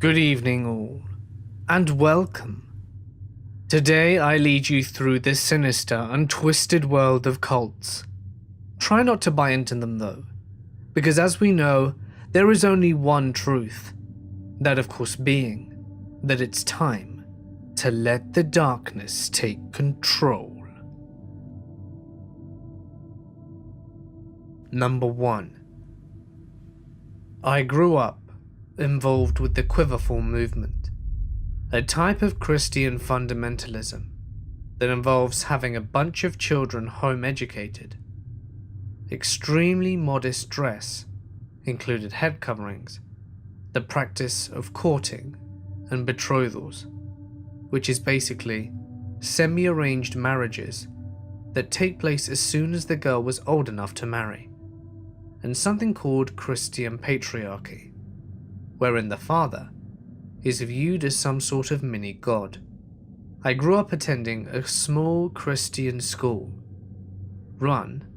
Good evening all, and welcome. Today I lead you through this sinister and twisted world of cults. Try not to buy into them though, because as we know, there is only one truth. That of course being that it's time to let the darkness take control. Number 1. I grew up involved with the Quiverful movement, a type of Christian fundamentalism that involves having a bunch of children home educated. Extremely modest dress included head coverings, the practice of courting and betrothals, which is basically semi-arranged marriages that take place as soon as the girl was old enough to marry, and something called Christian patriarchy, wherein the father is viewed as some sort of mini-god. I grew up attending a small Christian school run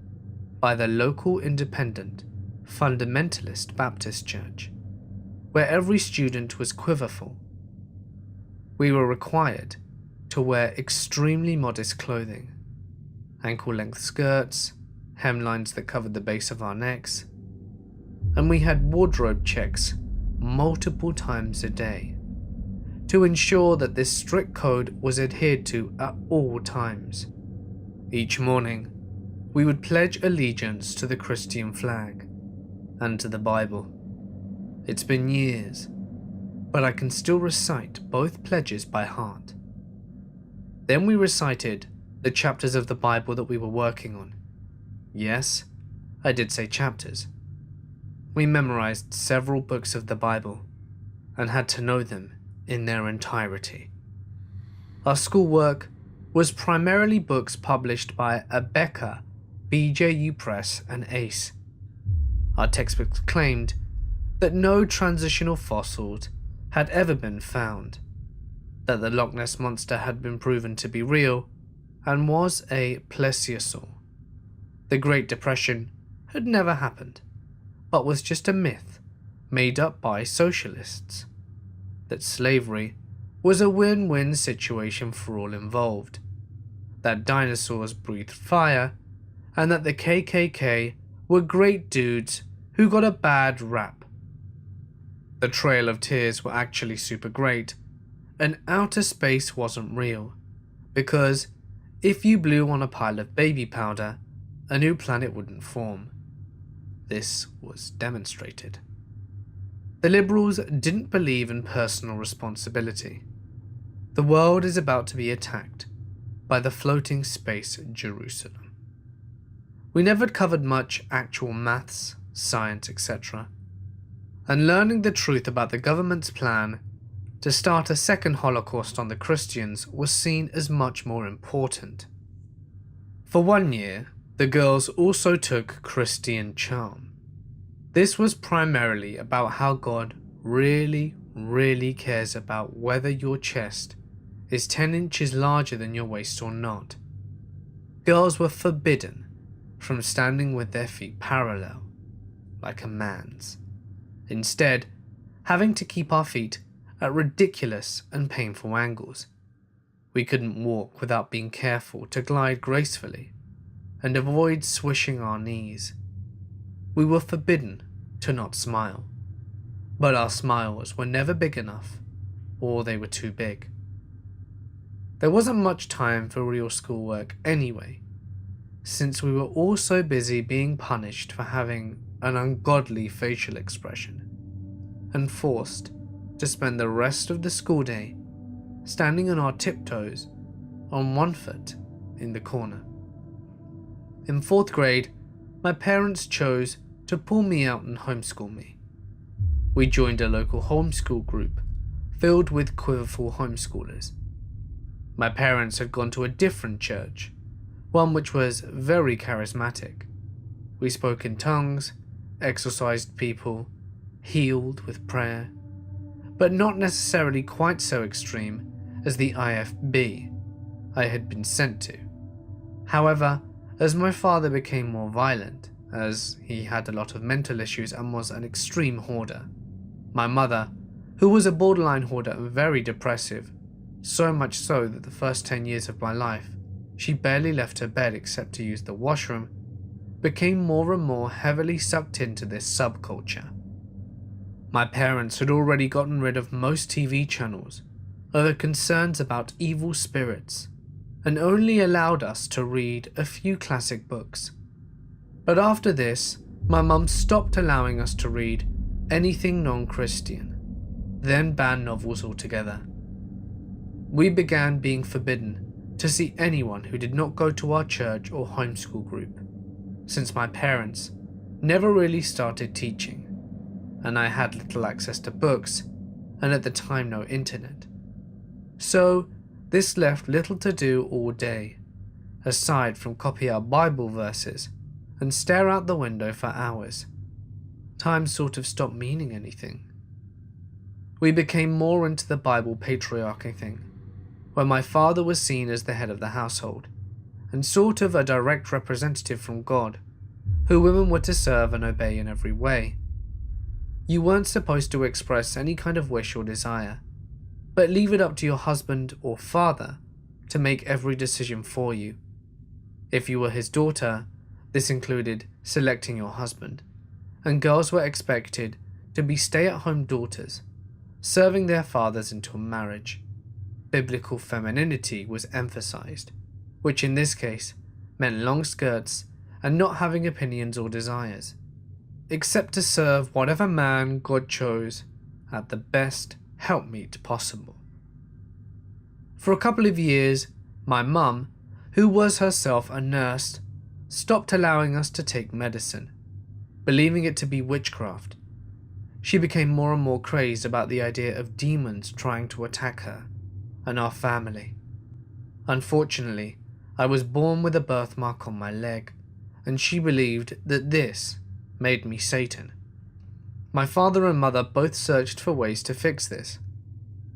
by the local independent fundamentalist Baptist church, where every student was quiverful. We were required to wear extremely modest clothing, ankle-length skirts, hemlines that covered the base of our necks, and we had wardrobe checks multiple times a day to ensure that this strict code was adhered to at all times. Each morning, we would pledge allegiance to the Christian flag and to the Bible. It's been years, but I can still recite both pledges by heart. Then we recited the chapters of the Bible that we were working on. Yes, I did say chapters. We memorized several books of the Bible and had to know them in their entirety. Our schoolwork was primarily books published by Abeka, BJU Press, and ACE. Our textbooks claimed that no transitional fossils had ever been found, that the Loch Ness Monster had been proven to be real and was a plesiosaur. The Great Depression had never happened, but was just a myth made up by socialists, that slavery was a win-win situation for all involved, that dinosaurs breathed fire, and that the KKK were great dudes who got a bad rap. The Trail of Tears were actually super great, and outer space wasn't real, because if you blew on a pile of baby powder, a new planet wouldn't form. This was demonstrated. The liberals didn't believe in personal responsibility. The world is about to be attacked by the floating space Jerusalem. We never covered much actual maths, science, etc. And learning the truth about the government's plan to start a second Holocaust on the Christians was seen as much more important. For 1 year, the girls also took Christian Charm. This was primarily about how God really cares about whether your chest is 10 inches larger than your waist or not. Girls were forbidden from standing with their feet parallel, like a man's. Instead, having to keep our feet at ridiculous and painful angles. We couldn't walk without being careful to glide gracefully and avoid swishing our knees. We were forbidden to not smile, but our smiles were never big enough, or they were too big. There wasn't much time for real schoolwork anyway, since we were all so busy being punished for having an ungodly facial expression, and forced to spend the rest of the school day standing on our tiptoes on one foot in the corner. In 4th grade, my parents chose to pull me out and homeschool me. We joined a local homeschool group filled with quiverful homeschoolers. My parents had gone to a different church, one which was very charismatic. We spoke in tongues, exorcised people, healed with prayer, but not necessarily quite so extreme as the IFB I had been sent to. However, as my father became more violent, as he had a lot of mental issues and was an extreme hoarder, my mother who was a borderline hoarder and very depressive, so much so that the first 10 years of my life, she barely left her bed except to use the washroom, became more and more heavily sucked into this subculture. My parents had already gotten rid of most TV channels over concerns about evil spirits and only allowed us to read a few classic books. But after this, my mum stopped allowing us to read anything non-Christian, then banned novels altogether. We began being forbidden to see anyone who did not go to our church or homeschool group, since my parents never really started teaching, and I had little access to books, and at the time no internet. So this left little to do all day, aside from copy our Bible verses and stare out the window for hours. Time sort of stopped meaning anything. We became more into the Bible patriarchy thing, where my father was seen as the head of the household, and sort of a direct representative from God, who women were to serve and obey in every way. You weren't supposed to express any kind of wish or desire, but leave it up to your husband or father to make every decision for you. If you were his daughter, this included selecting your husband, and girls were expected to be stay-at-home daughters, serving their fathers until marriage. Biblical femininity was emphasized, which in this case meant long skirts and not having opinions or desires, except to serve whatever man God chose at the best helpmeet possible. For a couple of years, my mum, who was herself a nurse, stopped allowing us to take medicine, believing it to be witchcraft. She became more and more crazed about the idea of demons trying to attack her and our family. Unfortunately, I was born with a birthmark on my leg, and she believed that this made me Satan. My father and mother both searched for ways to fix this.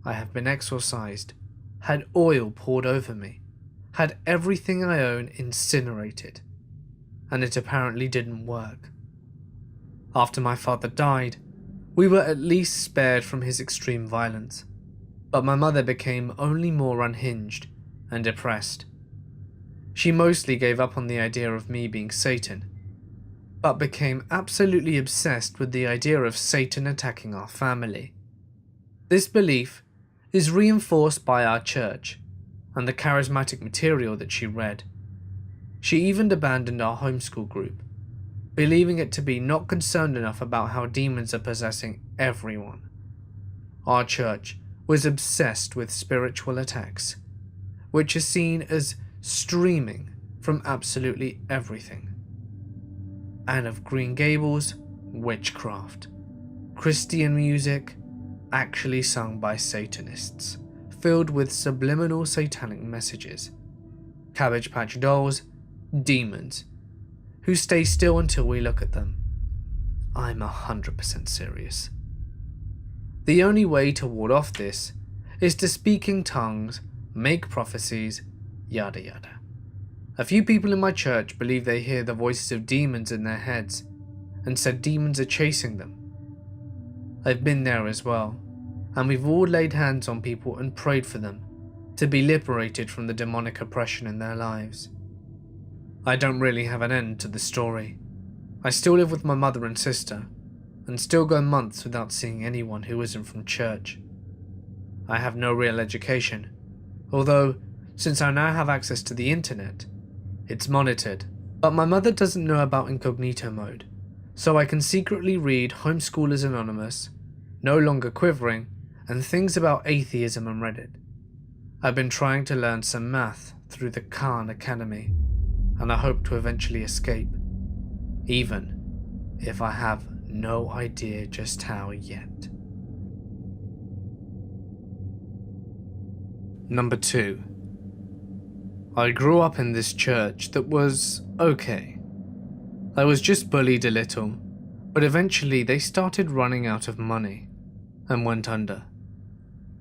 I have been exorcised, had oil poured over me, had everything I own incinerated, and it apparently didn't work. After my father died, we were at least spared from his extreme violence, but my mother became only more unhinged and depressed. She mostly gave up on the idea of me being Satan, but became absolutely obsessed with the idea of Satan attacking our family. This belief is reinforced by our church and the charismatic material that she read. She even abandoned our homeschool group, believing it to be not concerned enough about how demons are possessing everyone. Our church was obsessed with spiritual attacks, which is seen as streaming from absolutely everything. Anne of Green Gables, witchcraft. Christian music, actually sung by Satanists, filled with subliminal satanic messages. Cabbage Patch Dolls, demons, who stay still until we look at them. I'm 100% serious. The only way to ward off this is to speak in tongues, make prophecies, yada yada. A few people in my church believe they hear the voices of demons in their heads, and said demons are chasing them. I've been there as well, and we've all laid hands on people and prayed for them to be liberated from the demonic oppression in their lives. I don't really have an end to the story. I still live with my mother and sister, and still go months without seeing anyone who isn't from church. I have no real education, although, since I now have access to the internet, it's monitored. But my mother doesn't know about incognito mode, so I can secretly read Homeschoolers Anonymous, No Longer Quivering, and things about atheism on Reddit. I've been trying to learn some math through the Khan Academy, and I hope to eventually escape, even if I have no idea just how yet. Number 2. I grew up in this church that was okay. I was just bullied a little, but eventually they started running out of money and went under.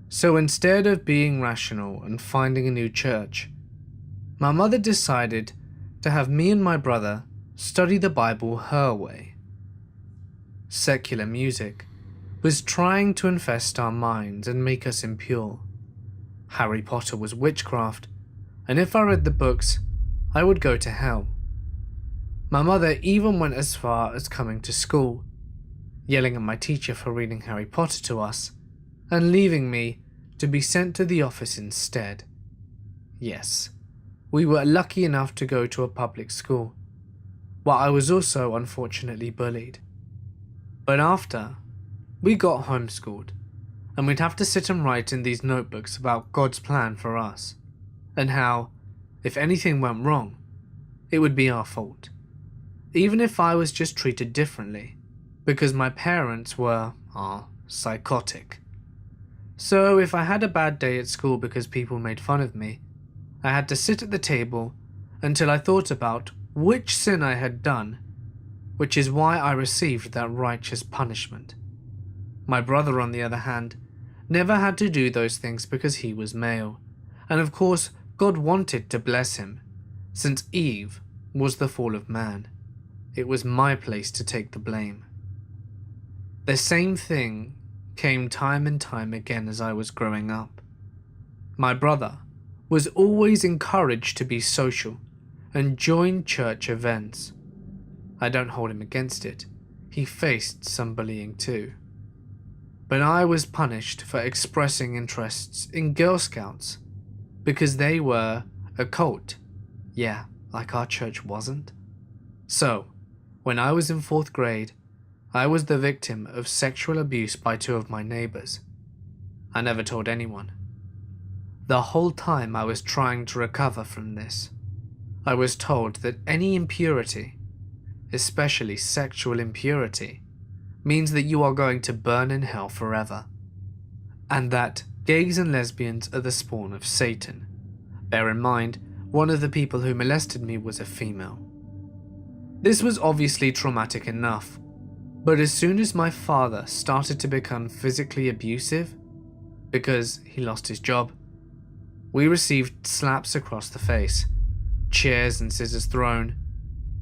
So instead of being rational and finding a new church, my mother decided to have me and my brother study the Bible her way. Secular music was trying to infest our minds and make us impure. Harry Potter was witchcraft, and if I read the books, I would go to hell. My mother even went as far as coming to school, yelling at my teacher for reading Harry Potter to us, and leaving me to be sent to the office instead. Yes, we were lucky enough to go to a public school, while I was also unfortunately bullied. But after, we got homeschooled, and we'd have to sit and write in these notebooks about God's plan for us, and how, if anything went wrong, it would be our fault, even if I was just treated differently, because my parents were, psychotic. So if I had a bad day at school because people made fun of me, I had to sit at the table until I thought about which sin I had done, which is why I received that righteous punishment. My brother, on the other hand, never had to do those things because he was male, and of course God wanted to bless him, since Eve was the fall of man. It was my place to take the blame. The same thing came time and time again as I was growing up. My brother was always encouraged to be social and join church events. I don't hold him against it. He faced some bullying too. But I was punished for expressing interests in Girl Scouts because they were a cult. Yeah, like our church wasn't. So, when I was in 4th grade, I was the victim of sexual abuse by 2 of my neighbors. I never told anyone. The whole time I was trying to recover from this, I was told that any impurity, especially sexual impurity, means that you are going to burn in hell forever, and that gays and lesbians are the spawn of Satan. Bear in mind, one of the people who molested me was a female. This was obviously traumatic enough, but as soon as my father started to become physically abusive, because he lost his job, we received slaps across the face, chairs and scissors thrown,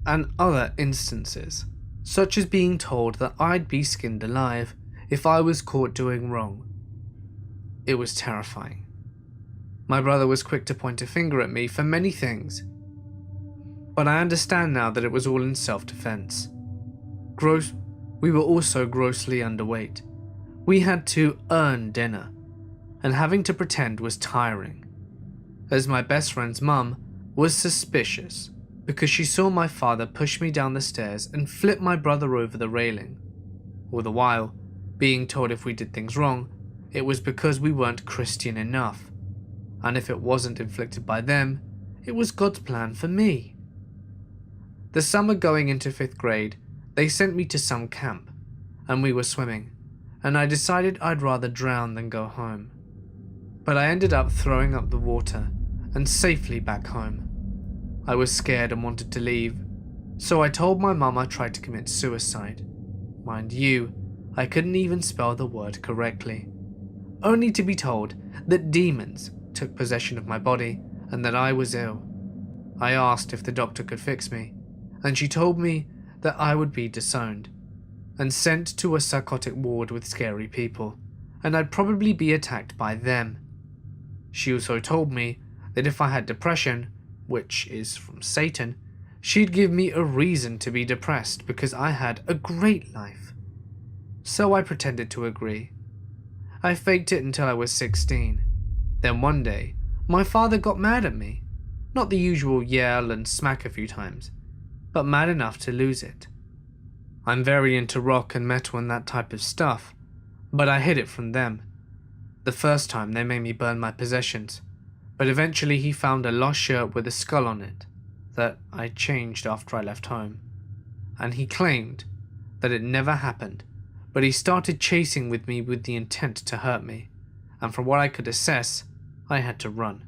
and other instances, such as being told that I'd be skinned alive if I was caught doing wrong. It was terrifying. My brother was quick to point a finger at me for many things, but I understand now that it was all in self-defense. We were also grossly underweight. We had to earn dinner, and having to pretend was tiring, as my best friend's mum was suspicious because she saw my father push me down the stairs and flip my brother over the railing, all the while being told if we did things wrong, it was because we weren't Christian enough, and if it wasn't inflicted by them, it was God's plan for me. The summer going into 5th grade, they sent me to some camp, and we were swimming, and I decided I'd rather drown than go home. But I ended up throwing up the water and safely back home. I was scared and wanted to leave, so I told my mum I tried to commit suicide. Mind you, I couldn't even spell the word correctly, only to be told that demons took possession of my body and that I was ill. I asked if the doctor could fix me, and she told me that I would be disowned and sent to a psychotic ward with scary people, and I'd probably be attacked by them. She also told me that if I had depression, which is from Satan, she'd give me a reason to be depressed because I had a great life. So I pretended to agree. I faked it until I was 16. Then one day, my father got mad at me. Not the usual yell and smack a few times, but mad enough to lose it. I'm very into rock and metal and that type of stuff, but I hid it from them. The first time they made me burn my possessions, but eventually he found a lost shirt with a skull on it that I changed after I left home, and he claimed that it never happened, but he started chasing with me with the intent to hurt me, and from what I could assess, I had to run.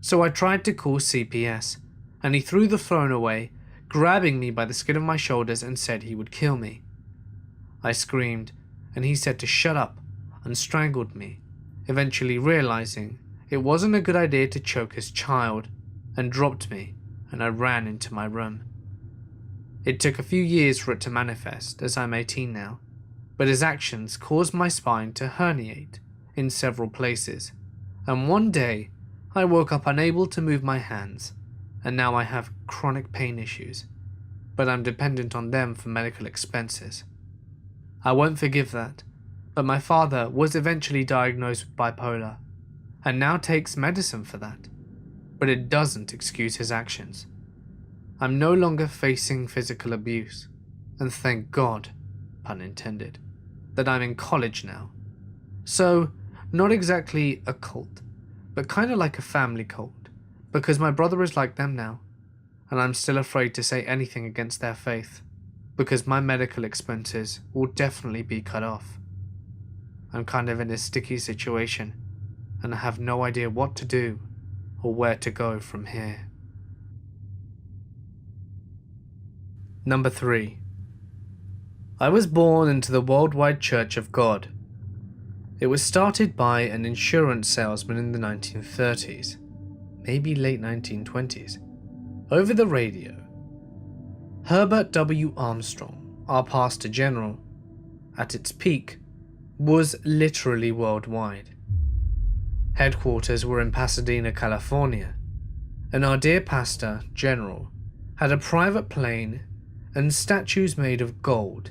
So I tried to call CPS, and he threw the phone away, grabbing me by the skin of my shoulders and said he would kill me. I screamed, and he said to shut up and strangled me, eventually realizing it wasn't a good idea to choke his child, and dropped me, and I ran into my room. It took a few years for it to manifest, as I'm 18 now, but his actions caused my spine to herniate in several places, and one day I woke up unable to move my hands, and now I have chronic pain issues, but I'm dependent on them for medical expenses. I won't forgive that, but my father was eventually diagnosed with bipolar, and now takes medicine for that, but it doesn't excuse his actions. I'm no longer facing physical abuse, and thank God, pun intended, that I'm in college now. So, not exactly a cult, but kinda like a family cult, because my brother is like them now, and I'm still afraid to say anything against their faith, because my medical expenses will definitely be cut off. I'm kind of in a sticky situation, and I have no idea what to do or where to go from here. Number 3. I was born into the Worldwide Church of God. It was started by an insurance salesman in the 1930s, maybe late 1920s, over the radio. Herbert W. Armstrong, our pastor general, at its peak, was literally worldwide. Headquarters were in Pasadena, California, and our dear pastor general had a private plane and statues made of gold,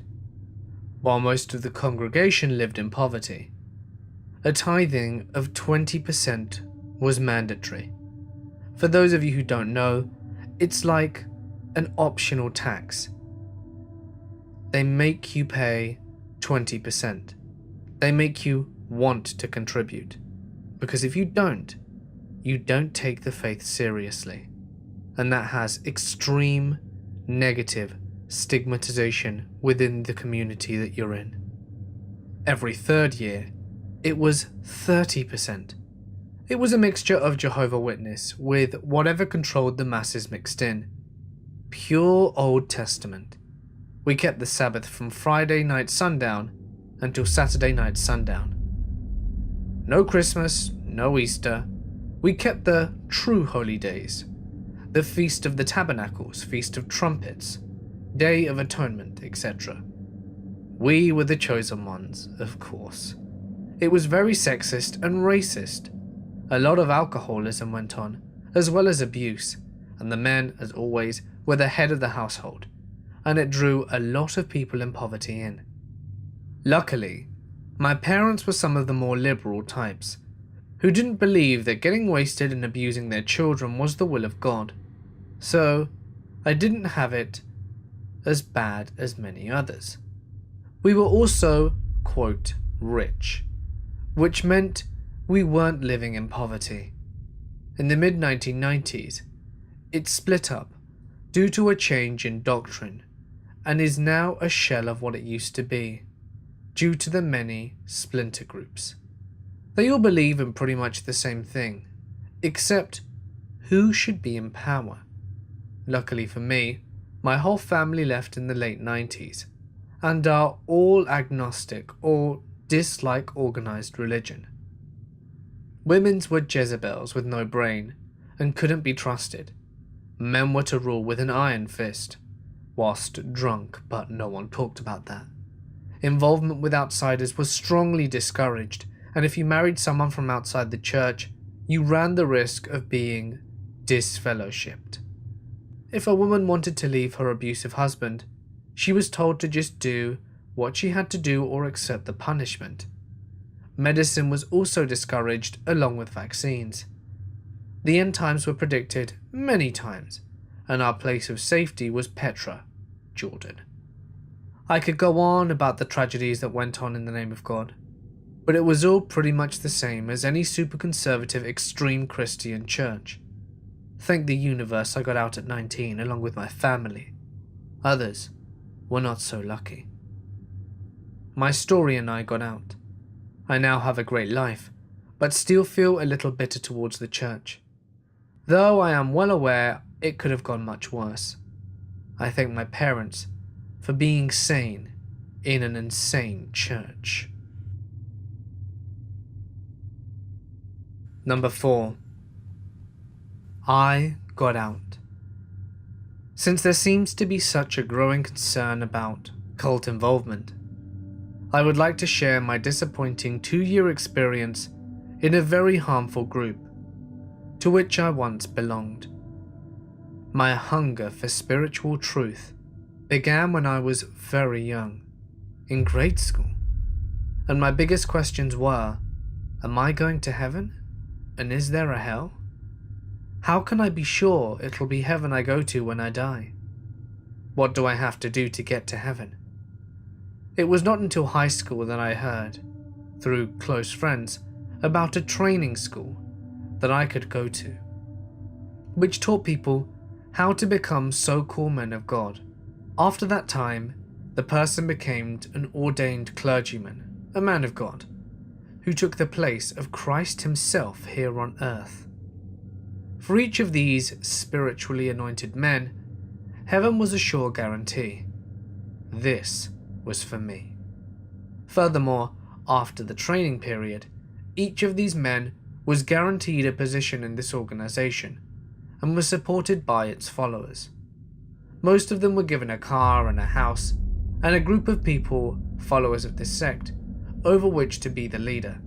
while most of the congregation lived in poverty. A tithing of 20% was mandatory. For those of you who don't know, it's like an optional tax. They make you pay 20%. They make you want to contribute, because if you don't take the faith seriously, and that has extreme negative stigmatization within the community that you're in. Every third year, it was 30%. It was a mixture of Jehovah's Witness with whatever controlled the masses mixed in. Pure Old Testament. We kept the Sabbath from Friday night sundown until Saturday night sundown. No Christmas, no Easter. We kept the true holy days. The Feast of the Tabernacles, Feast of Trumpets, Day of Atonement, etc. We were the chosen ones, of course. It was very sexist and racist. A lot of alcoholism went on, as well as abuse, and the men, as always, were the head of the household, and it drew a lot of people in poverty in. Luckily, my parents were some of the more liberal types, who didn't believe that getting wasted and abusing their children was the will of God. So, I didn't have it as bad as many others. We were also, quote, rich, which meant we weren't living in poverty. In the mid-1990s, it split up due to a change in doctrine and is now a shell of what it used to be, due to the many splinter groups. They all believe in pretty much the same thing, except who should be in power. Luckily for me, my whole family left in the late 90s, and are all agnostic or dislike organized religion. Women's were Jezebels with no brain, and couldn't be trusted. Men were to rule with an iron fist, whilst drunk, but no one talked about that. Involvement with outsiders was strongly discouraged, and if you married someone from outside the church, you ran the risk of being disfellowshipped. If a woman wanted to leave her abusive husband, she was told to just do what she had to do or accept the punishment. Medicine was also discouraged along with vaccines. The end times were predicted many times, and our place of safety was Petra, Jordan. I could go on about the tragedies that went on in the name of God, but it was all pretty much the same as any super conservative extreme Christian church. Thank the universe I got out at 19 along with my family. Others were not so lucky. My story and I got out. I now have a great life, but still feel a little bitter towards the church. Though I am well aware it could have gone much worse. I thank my parents for being sane in an insane church. Number 4. I got out. Since there seems to be such a growing concern about cult involvement, I would like to share my disappointing 2-year experience in a very harmful group to which I once belonged. My hunger for spiritual truth began when I was very young, in grade school, and my biggest questions were, am I going to heaven? And is there a hell? How can I be sure it'll be heaven I go to when I die? What do I have to do to get to heaven? It was not until high school that I heard, through close friends, about a training school that I could go to, which taught people how to become so-called men of God. After that time, the person became an ordained clergyman, a man of God, who took the place of Christ himself here on earth. For each of these spiritually anointed men, heaven was a sure guarantee. This was for me. Furthermore, after the training period, each of these men was guaranteed a position in this organization and was supported by its followers. Most of them were given a car and a house, and a group of people, followers of this sect, over which to be the leader.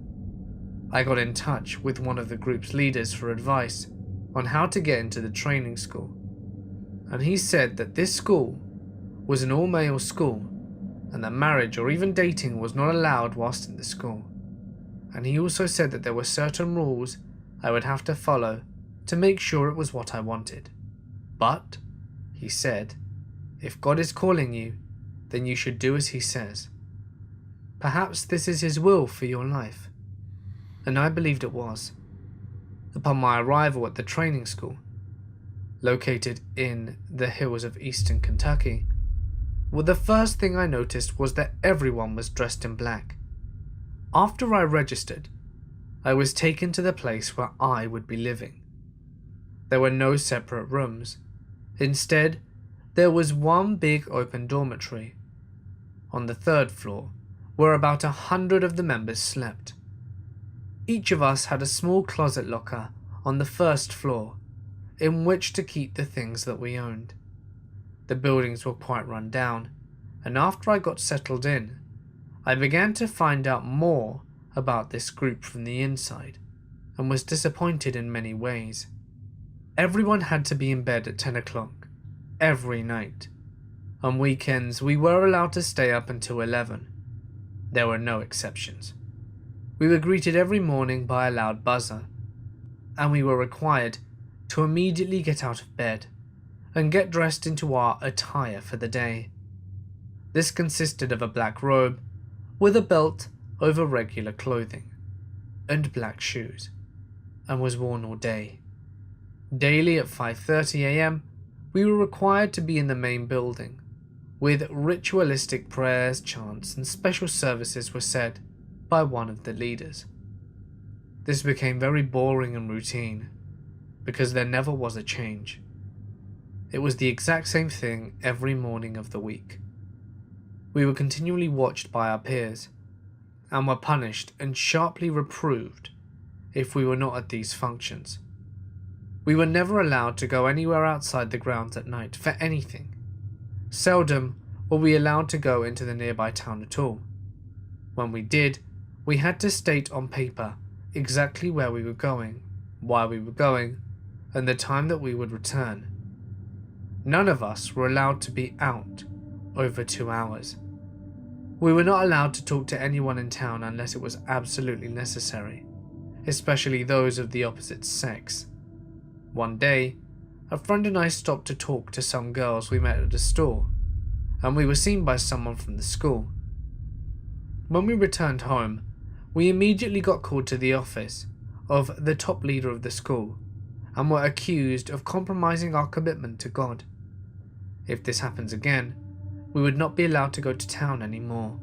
I got in touch with one of the group's leaders for advice on how to get into the training school, and he said that this school was an all-male school and that marriage or even dating was not allowed whilst in the school. And he also said that there were certain rules I would have to follow to make sure it was what I wanted. But, he said, if God is calling you, then you should do as he says. Perhaps this is his will for your life. And I believed it was. Upon my arrival at the training school, located in the hills of eastern Kentucky, well, the first thing I noticed was that everyone was dressed in black. After I registered, I was taken to the place where I would be living. There were no separate rooms. Instead, there was one big open dormitory. On the 3rd floor, where about 100 of the members slept. Each of us had a small closet locker on the 1st floor, in which to keep the things that we owned. The buildings were quite run down, and after I got settled in, I began to find out more about this group from the inside, and was disappointed in many ways. Everyone had to be in bed at 10 o'clock, every night. On weekends, we were allowed to stay up until 11. There were no exceptions. We were greeted every morning by a loud buzzer, and we were required to immediately get out of bed and get dressed into our attire for the day. This consisted of a black robe with a belt over regular clothing and black shoes, and was worn all day. Daily at 5:30 a.m, we were required to be in the main building, with ritualistic prayers, chants, and special services were said by one of the leaders. This became very boring and routine, because there never was a change. It was the exact same thing every morning of the week. We were continually watched by our peers, and were punished and sharply reproved if we were not at these functions. We were never allowed to go anywhere outside the grounds at night for anything. Seldom were we allowed to go into the nearby town at all. When we did, we had to state on paper exactly where we were going, why we were going, and the time that we would return. None of us were allowed to be out over 2 hours. We were not allowed to talk to anyone in town unless it was absolutely necessary, especially those of the opposite sex. One day, a friend and I stopped to talk to some girls we met at a store, and we were seen by someone from the school. When we returned home, we immediately got called to the office of the top leader of the school, and were accused of compromising our commitment to God. If this happens again, we would not be allowed to go to town anymore.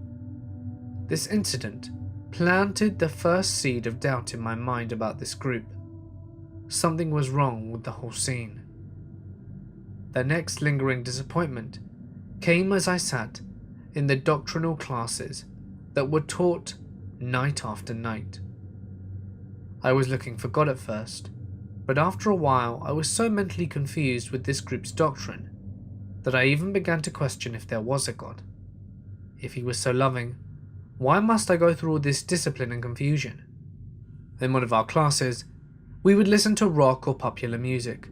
This incident planted the first seed of doubt in my mind about this group. Something was wrong with the whole scene. The next lingering disappointment came as I sat in the doctrinal classes that were taught night after night. I was looking for God at first, but after a while I was so mentally confused with this group's doctrine that I even began to question if there was a God. If he was so loving, Why must I go through all this discipline and confusion? In one of our classes, we would listen to rock or popular music,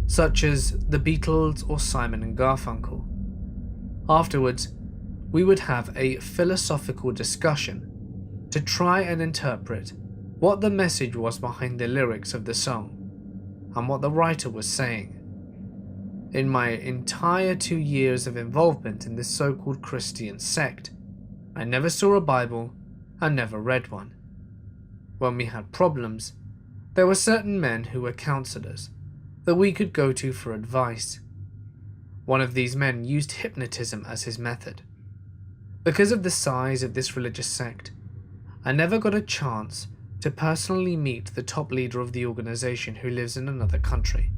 such as the Beatles or Simon and Garfunkel. Afterwards, we would have a philosophical discussion to try and interpret what the message was behind the lyrics of the song and what the writer was saying. In my entire 2 years of involvement in this so-called Christian sect, I never saw a Bible and never read one. When we had problems, there were certain men who were counselors that we could go to for advice. One of these men used hypnotism as his method. Because of the size of this religious sect, I never got a chance to personally meet the top leader of the organization who lives in another country.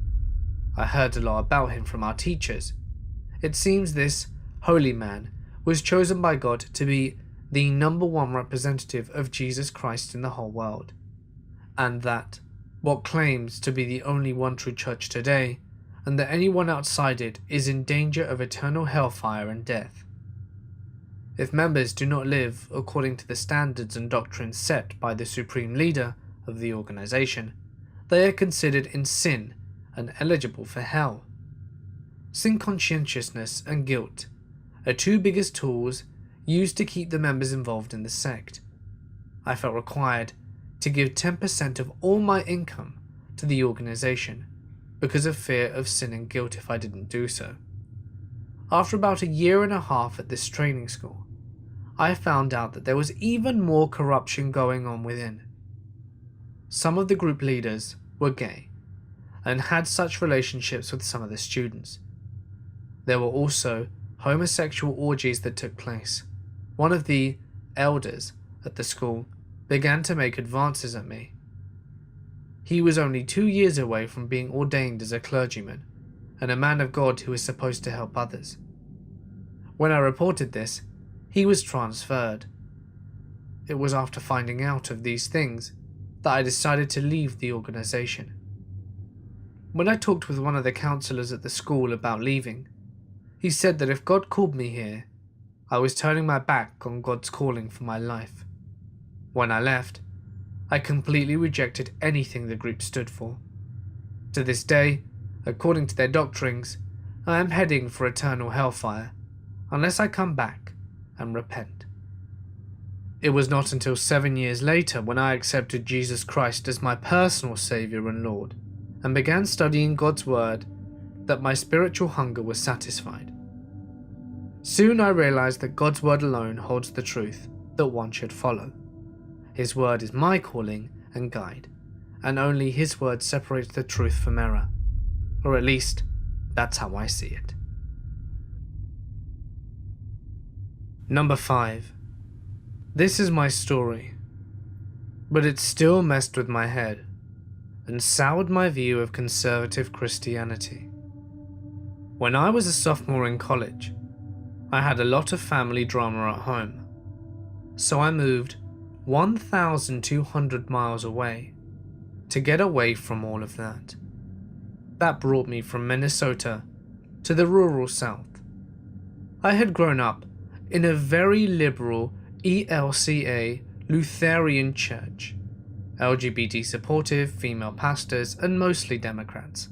I heard a lot about him from our teachers. It seems this holy man was chosen by God to be the #1 representative of Jesus Christ in the whole world, and that what claims to be the only one true church today, and that anyone outside it is in danger of eternal hellfire and death. If members do not live according to the standards and doctrines set by the supreme leader of the organization, they are considered in sin and eligible for hell. Sin conscientiousness and guilt are two biggest tools used to keep the members involved in the sect. I felt required to give 10% of all my income to the organization because of fear of sin and guilt if I didn't do so. After about 1.5 years at this training school, I found out that there was even more corruption going on within. Some of the group leaders were gay and had such relationships with some of the students. There were also homosexual orgies that took place. One of the elders at the school began to make advances at me. He was only 2 years away from being ordained as a clergyman and a man of God who is supposed to help others. When I reported this, he was transferred. It was after finding out of these things that I decided to leave the organization. When I talked with one of the counselors at the school about leaving, he said that if God called me here, I was turning my back on God's calling for my life. When I left, I completely rejected anything the group stood for. To this day, according to their doctrines, I am heading for eternal hellfire unless I come back and repent. It was not until 7 years later when I accepted Jesus Christ as my personal Saviour and Lord and began studying God's Word that my spiritual hunger was satisfied. Soon I realized that God's Word alone holds the truth that one should follow. His Word is my calling and guide, and only His Word separates the truth from error. Or at least, that's how I see it. Number 5. This is my story, but it still messed with my head and soured my view of conservative Christianity. When I was a sophomore in college, I had a lot of family drama at home, so I moved 1,200 miles away to get away from all of that. That brought me from Minnesota to the rural South. I had grown up in a very liberal ELCA Lutheran church, LGBT supportive, female pastors, and mostly Democrats,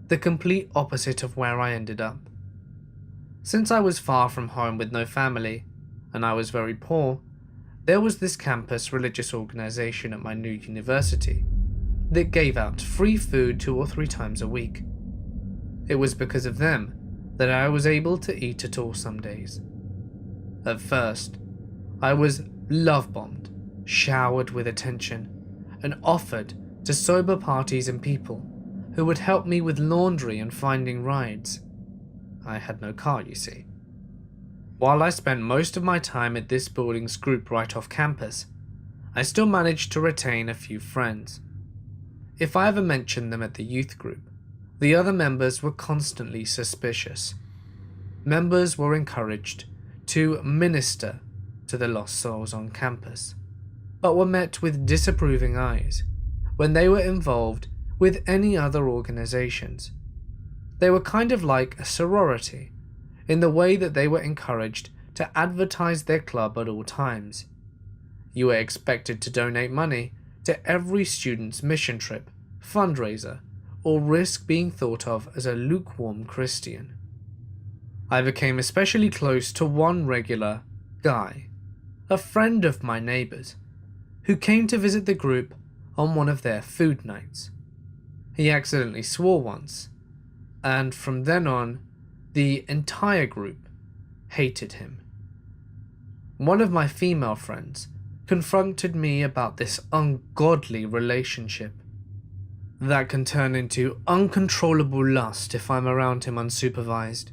the complete opposite of where I ended up. Since I was far from home with no family, and I was very poor, there was this campus religious organization at my new university that gave out free food 2 or 3 times a week. It was because of them that I was able to eat at all some days. At first, I was love-bombed, showered with attention, and offered to sober parties and people who would help me with laundry and finding rides. I had no car, you see. While I spent most of my time at this building's group right off campus, I still managed to retain a few friends. If I ever mentioned them at the youth group, the other members were constantly suspicious. Members were encouraged to minister to the lost souls on campus, but were met with disapproving eyes when they were involved with any other organizations. They were kind of like a sorority in the way that they were encouraged to advertise their club at all times. You were expected to donate money to every student's mission trip, fundraiser, or risk being thought of as a lukewarm Christian. I became especially close to one regular guy, a friend of my neighbour's, who came to visit the group on one of their food nights. He accidentally swore once, and from then on, the entire group hated him. One of my female friends confronted me about this ungodly relationship that can turn into uncontrollable lust if I'm around him unsupervised.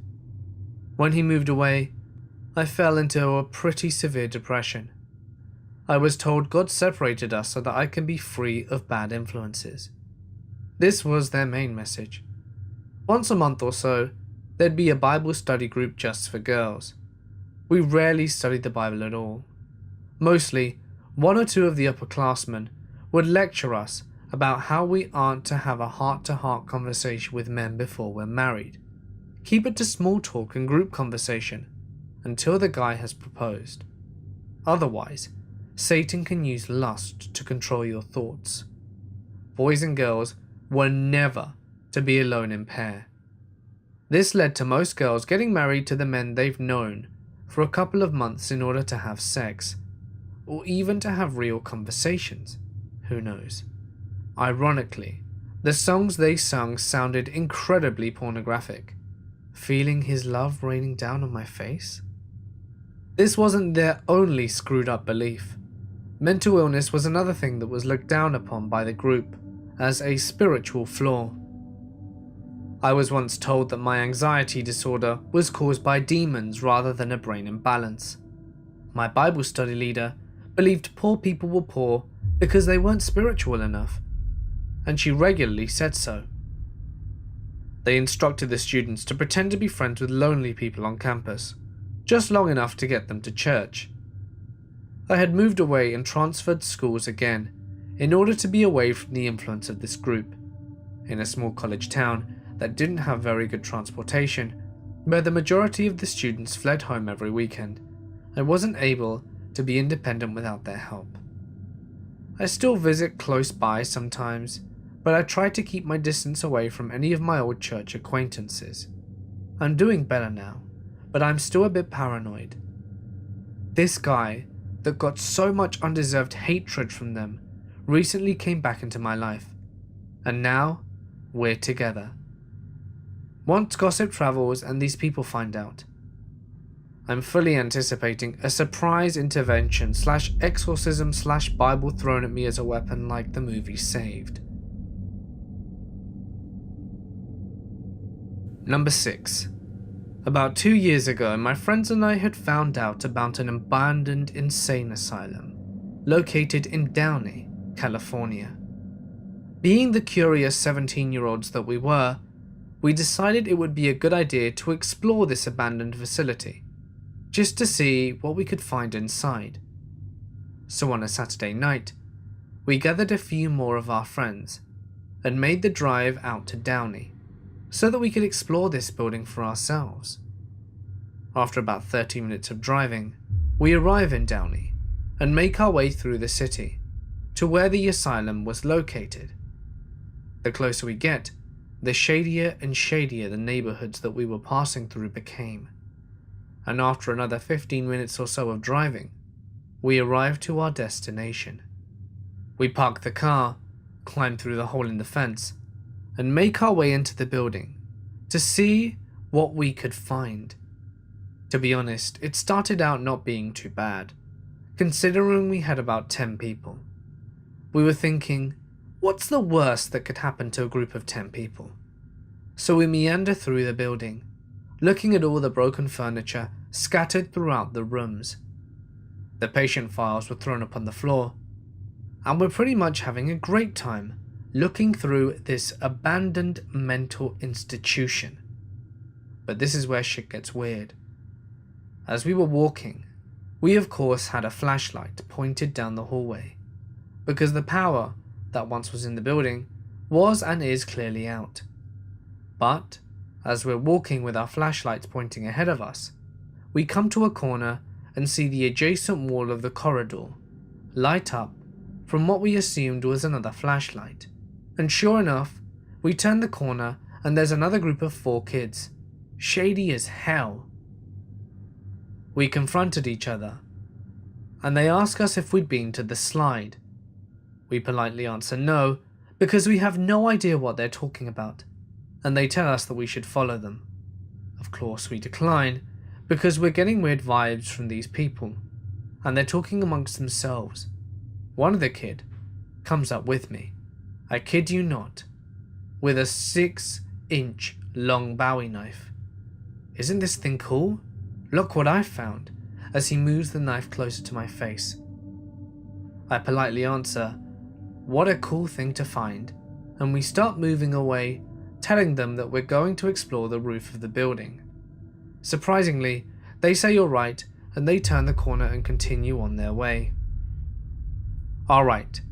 When he moved away, I fell into a pretty severe depression. I was told God separated us so that I can be free of bad influences. This was their main message. Once a month or so, there'd be a Bible study group just for girls. We rarely studied the Bible at all. Mostly, one or two of the upperclassmen would lecture us about how we aren't to have a heart-to-heart conversation with men before we're married. Keep it to small talk and group conversation until the guy has proposed. Otherwise, Satan can use lust to control your thoughts. Boys and girls were never to be alone in pair. This led to most girls getting married to the men they've known for a couple of months in order to have sex, or even to have real conversations. Who knows? Ironically, the songs they sung sounded incredibly pornographic. Feeling his love raining down on my face? This wasn't their only screwed up belief. Mental illness was another thing that was looked down upon by the group as a spiritual flaw. I was once told that my anxiety disorder was caused by demons rather than a brain imbalance. My Bible study leader believed poor people were poor because they weren't spiritual enough, and she regularly said so. They instructed the students to pretend to be friends with lonely people on campus, just long enough to get them to church. I had moved away and transferred schools again in order to be away from the influence of this group. In a small college town that didn't have very good transportation, where the majority of the students fled home every weekend, I wasn't able to be independent without their help. I still visit close by sometimes, but I try to keep my distance away from any of my old church acquaintances. I'm doing better now, but I'm still a bit paranoid. This guy that got so much undeserved hatred from them recently came back into my life, and now we're together. Once gossip travels and these people find out, I'm fully anticipating a surprise intervention / exorcism / Bible thrown at me as a weapon like the movie Saved. Number 6. About 2 years ago, my friends and I had found out about an abandoned insane asylum located in Downey, California. Being the curious 17-year-olds that we were, we decided it would be a good idea to explore this abandoned facility, just to see what we could find inside. So on a Saturday night, we gathered a few more of our friends and made the drive out to Downey, so that we could explore this building for ourselves. After about 30 minutes of driving, we arrive in Downey and make our way through the city to where the asylum was located. The closer we get, the shadier and shadier the neighborhoods that we were passing through became, and after another 15 minutes or so of driving, we arrived to our destination. We park the car, climb through the hole in the fence, and make our way into the building to see what we could find. To be honest, it started out not being too bad, considering we had about 10 people. We were thinking, what's the worst that could happen to a group of 10 people? So we meander through the building, looking at all the broken furniture scattered throughout the rooms. The patient files were thrown up on the floor, and we're pretty much having a great time looking through this abandoned mental institution. But this is where shit gets weird. As we were walking, we of course had a flashlight pointed down the hallway, because the power that once was in the building was and is clearly out. But as we're walking with our flashlights pointing ahead of us, we come to a corner and see the adjacent wall of the corridor light up from what we assumed was another flashlight, and sure enough, we turn the corner and there's another group of 4 kids, shady as hell. We confronted each other, and they ask us if we'd been to the slide. We politely answer no, because we have no idea what they're talking about, and they tell us that we should follow them. Of course we decline, because we're getting weird vibes from these people, and they're talking amongst themselves. One of the kid comes up with me, I kid you not, with a 6-inch long Bowie knife. Isn't this thing cool? Look what I found, as he moves the knife closer to my face. I politely answer, what a cool thing to find, and we start moving away, telling them that we're going to explore the roof of the building. Surprisingly, they say you're right, and they turn the corner and continue on their way. Alright,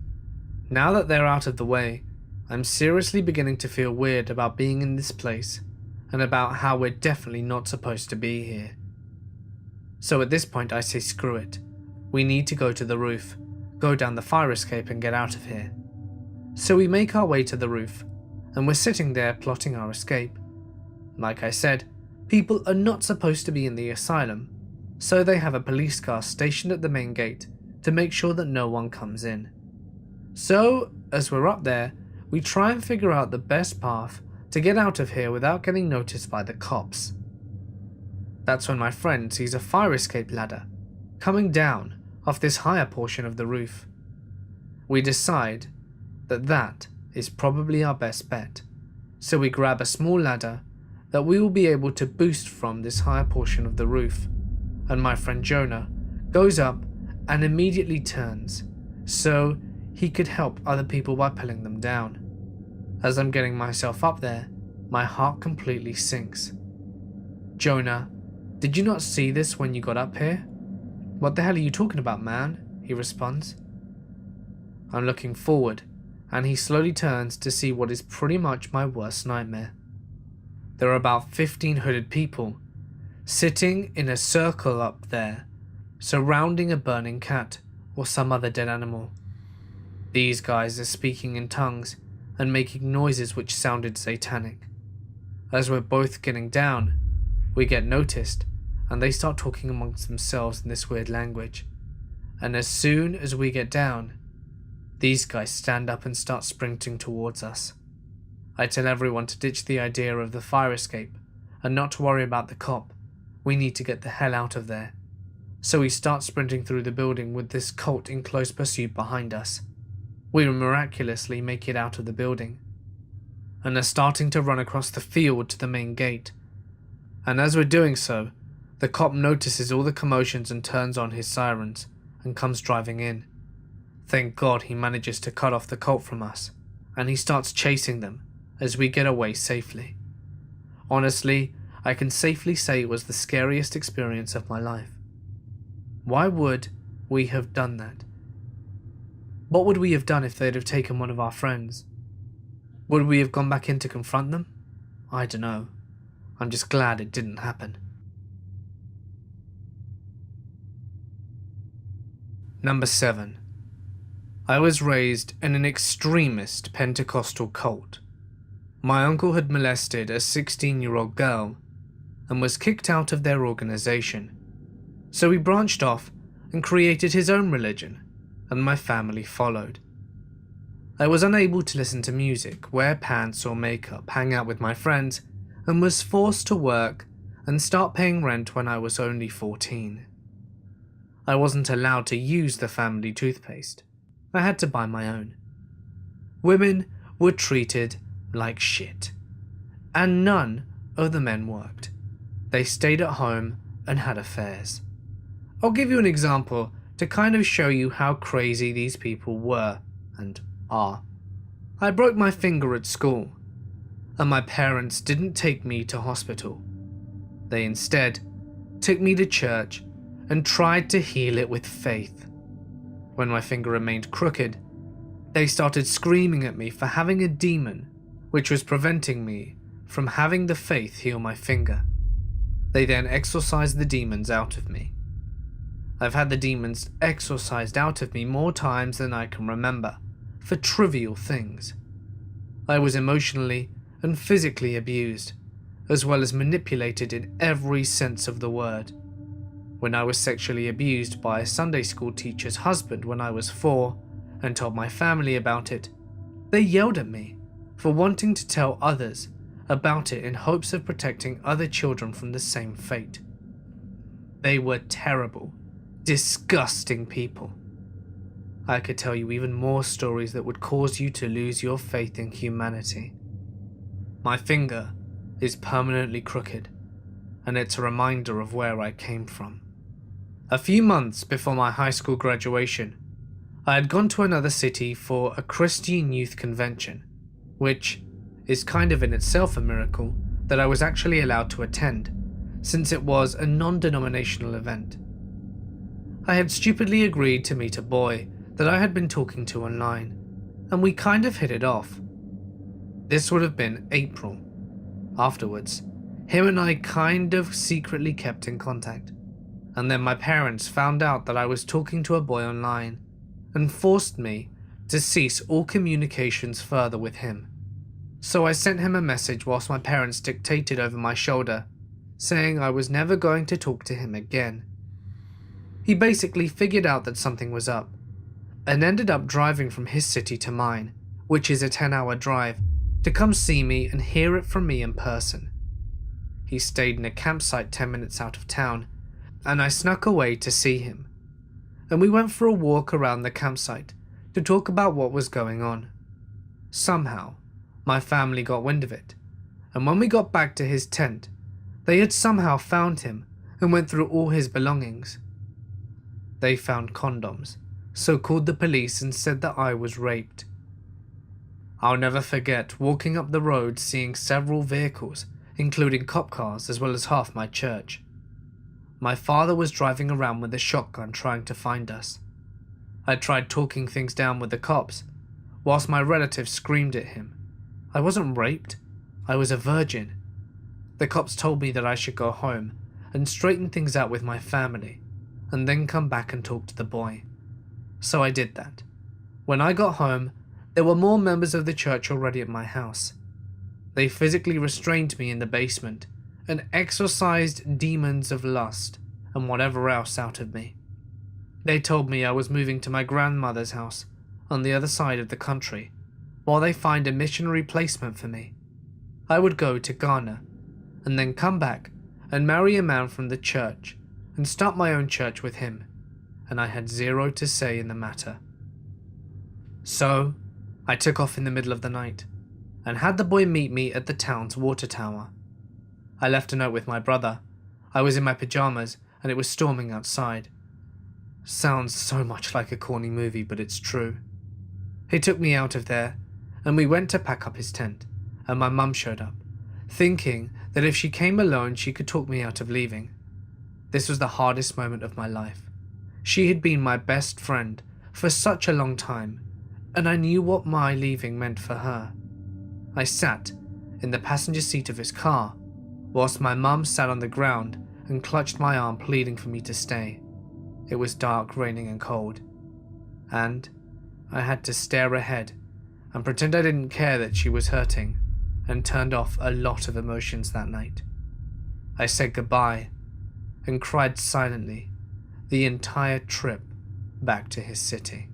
now that they're out of the way, I'm seriously beginning to feel weird about being in this place, and about how we're definitely not supposed to be here. So at this point I say screw it, we need to go to the roof, go down the fire escape and get out of here. So we make our way to the roof, and we're sitting there plotting our escape. Like I said, people are not supposed to be in the asylum, so they have a police car stationed at the main gate to make sure that no one comes in. So, as we're up there, we try and figure out the best path to get out of here without getting noticed by the cops. That's when my friend sees a fire escape ladder coming down off this higher portion of the roof. We decide that that is probably our best bet, so we grab a small ladder that we will be able to boost from this higher portion of the roof, and my friend Jonah goes up and immediately turns, so he could help other people by pulling them down. As I'm getting myself up there, my heart completely sinks. Jonah, did you not see this when you got up here? What the hell are you talking about, man? He responds. I'm looking forward, and he slowly turns to see what is pretty much my worst nightmare. There are about 15 hooded people, sitting in a circle up there, surrounding a burning cat or some other dead animal. These guys are speaking in tongues and making noises which sounded satanic. As we're both getting down, we get noticed, and they start talking amongst themselves in this weird language. And as soon as we get down, these guys stand up and start sprinting towards us. I tell everyone to ditch the idea of the fire escape and not to worry about the cop. We need to get the hell out of there. So we start sprinting through the building with this cult in close pursuit behind us. We miraculously make it out of the building and are starting to run across the field to the main gate. And as we're doing so, the cop notices all the commotions and turns on his sirens and comes driving in. Thank God he manages to cut off the cult from us, and he starts chasing them as we get away safely. Honestly, I can safely say it was the scariest experience of my life. Why would we have done that? What would we have done if they'd have taken one of our friends? Would we have gone back in to confront them? I don't know. I'm just glad it didn't happen. Number 7. I was raised in an extremist Pentecostal cult. My uncle had molested a 16-year-old girl and was kicked out of their organization. So he branched off and created his own religion, and my family followed. I was unable to listen to music, wear pants or makeup, hang out with my friends, and was forced to work and start paying rent when I was only 14. I wasn't allowed to use the family toothpaste. I had to buy my own. Women were treated like shit, and none of the men worked. They stayed at home and had affairs. I'll give you an example to kind of show you how crazy these people were and are. I broke my finger at school, and my parents didn't take me to hospital. They instead took me to church and tried to heal it with faith. When my finger remained crooked, they started screaming at me for having a demon which was preventing me from having the faith heal my finger. They then exorcised the demons out of me. I've had the demons exorcised out of me more times than I can remember, for trivial things. I was emotionally and physically abused, as well as manipulated in every sense of the word. When I was sexually abused by a Sunday school teacher's husband when I was 4 and told my family about it, they yelled at me for wanting to tell others about it in hopes of protecting other children from the same fate. They were terrible, disgusting people. I could tell you even more stories that would cause you to lose your faith in humanity. My finger is permanently crooked, and it's a reminder of where I came from. A few months before my high school graduation, I had gone to another city for a Christian youth convention, which is kind of in itself a miracle that I was actually allowed to attend, since it was a non-denominational event. I had stupidly agreed to meet a boy that I had been talking to online, and we kind of hit it off. This would have been April. Afterwards, him and I kind of secretly kept in contact, and then my parents found out that I was talking to a boy online and forced me to cease all communications further with him. So I sent him a message whilst my parents dictated over my shoulder, saying I was never going to talk to him again. He basically figured out that something was up, and ended up driving from his city to mine, which is a 10-hour drive, to come see me and hear it from me in person. He stayed in a campsite 10 minutes out of town, and I snuck away to see him, and we went for a walk around the campsite to talk about what was going on. Somehow, my family got wind of it, and when we got back to his tent, they had somehow found him and went through all his belongings. They found condoms, so called the police and said that I was raped. I'll never forget walking up the road seeing several vehicles, including cop cars as well as half my church. My father was driving around with a shotgun trying to find us. I tried talking things down with the cops, whilst my relatives screamed at him. I wasn't raped, I was a virgin. The cops told me that I should go home and straighten things out with my family, and then come back and talk to the boy. So I did that. When I got home, there were more members of the church already at my house. They physically restrained me in the basement and exorcised demons of lust and whatever else out of me. They told me I was moving to my grandmother's house on the other side of the country while they find a missionary placement for me. I would go to Ghana and then come back and marry a man from the church and start my own church with him, and I had zero to say in the matter. So, I took off in the middle of the night and had the boy meet me at the town's water tower. I left a note with my brother. I was in my pajamas and it was storming outside. Sounds so much like a corny movie, but it's true. He took me out of there and we went to pack up his tent, and my mum showed up, thinking that if she came alone she could talk me out of leaving. This was the hardest moment of my life. She had been my best friend for such a long time, and I knew what my leaving meant for her. I sat in the passenger seat of his car, whilst my mum sat on the ground and clutched my arm, pleading for me to stay. It was dark, raining and cold, and I had to stare ahead and pretend I didn't care that she was hurting, and turned off a lot of emotions that night. I said goodbye and cried silently the entire trip back to his city.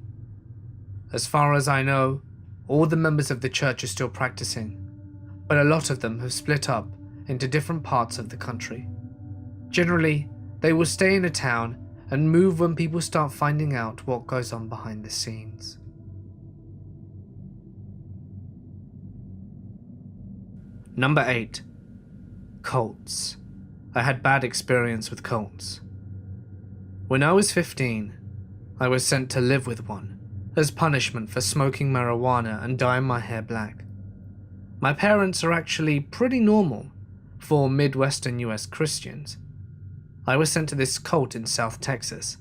As far as I know, all the members of the church are still practicing, but a lot of them have split up into different parts of the country. Generally, they will stay in a town and move when people start finding out what goes on behind the scenes. Number 8. Cults. I had bad experience with cults. When I was 15, I was sent to live with one as punishment for smoking marijuana and dyeing my hair black. My parents are actually pretty normal for Midwestern US Christians. I was sent to this cult in South Texas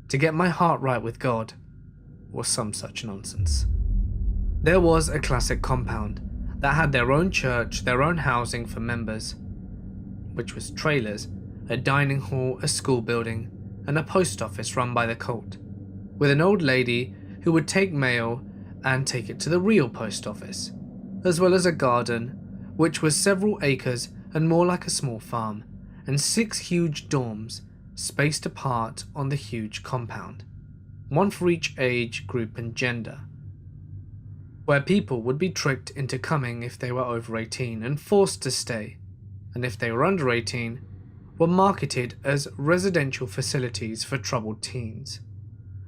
to get my heart right with God, or some such nonsense. There was a classic compound that had their own church, their own housing for members, which was trailers, a dining hall, a school building, and a post office run by the cult, with an old lady who would take mail and take it to the real post office, as well as a garden which was several acres and more like a small farm, and 6 huge dorms spaced apart on the huge compound, one for each age group and gender, where people would be tricked into coming if they were over 18 and forced to stay, and if they were under 18, were marketed as residential facilities for troubled teens,